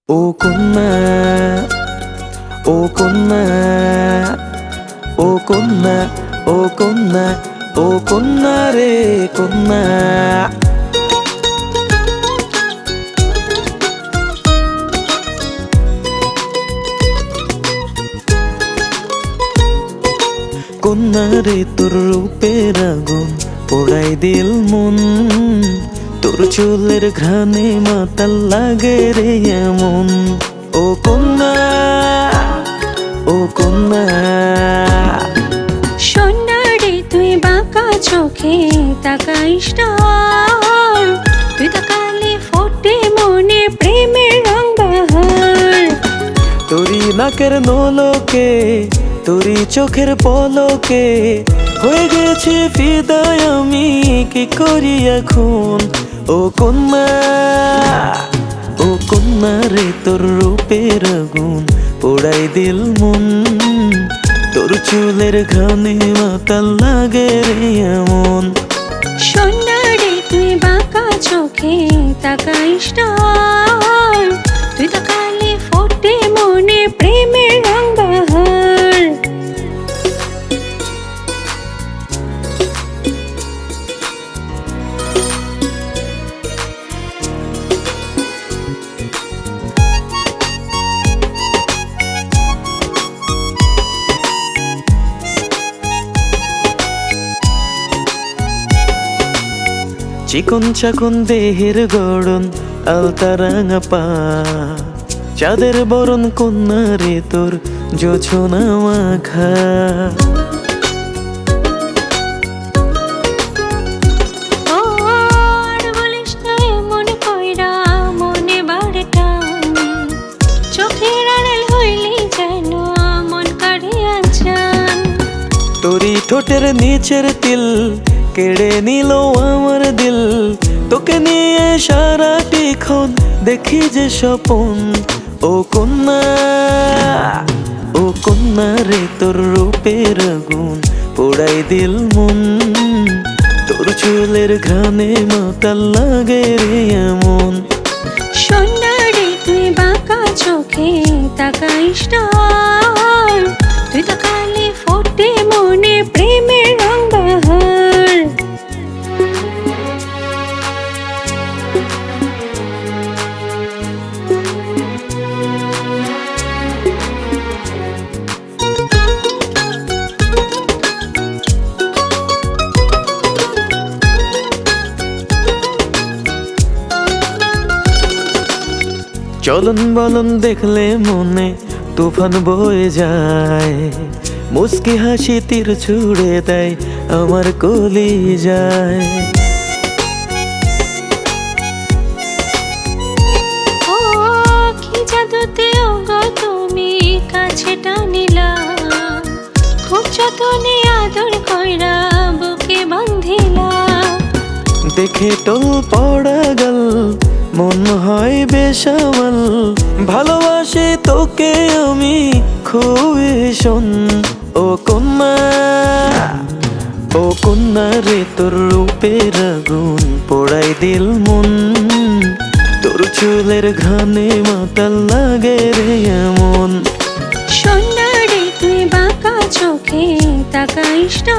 ও কন্যা, ও কন্যা, ও কন্যা, ও কন্যা, ও কন্যা রে কন্যা। কন্যা রে তোর রূপের আগুন পোড়াই দিল মন, তোর চুলের ঘ্রাণে মাতাল লাগে রে এমন। ও কন্যা, ও কন্যা, সোনা রে তুই বাঁকা চোখে তাকাইস না, তুই তাকালে ফোটে মনে প্রেমের রং বাহার। তোরি নাকের নোলকে, তোরি চোখের পলকে হয়ে গেছে ফিদায় আমি, কি করি এখন। ও কন্যা, ও কন্যা রে তোর রূপের আগুন পোড়াই দিল মন, তোর চুলের ঘানে মাতাল লাগে রে এমন। সোনা রে তুই বাঁকা চোখে তাকাইস না, তুই তাকালে ফোটে মনে প্রেমের রং বাহার। চিকন চাকন দেহের গড়ন আলতা রাঙা পা, চাঁদের বরণ কন্যা রে তোর জোছনা মাখা। তোরি ঠোঁটের নিচের তিল কেড়ে নিল আমার দিল, তোকে নিয়ে সারাটিক্ষণ দেখি যে স্বপন। ও কন্যা, ও কন্যা রে তোর রূপের আগুন পোড়াই দিল মন, তোর চুলের ঘ্রাণে মাতাল লাগে রে এমন। সোনা রে তুই বাঁকা চোখে তাকাইস না, তুই তাকালে ফোটে মনে প্রেমের রং বাহার। চলন বলন দেখলে মনে তুফান বয়ে যায়, মুস্কি হাসি তীর ছুড়ে দেয় আমার কলিজায়। ও কি জাদুতে ওগো তুমি কাছে টানিলা, খুব যতনে আদর কইরা বুকে বাঁধিলা। দেখে টোল পড়া গেল মন হয় বেসামাল, ভালোবাসি তোকে আমি খুব ভীষণ। ও কন্যা, ও কন্যা রে তোর রূপের আগুন পোড়াই দিল মন, তোর চুলের ঘ্রাণে মাতাল লাগে রে এমন। সোনা রে তুই বাঁকা চোখে তাকাইস না,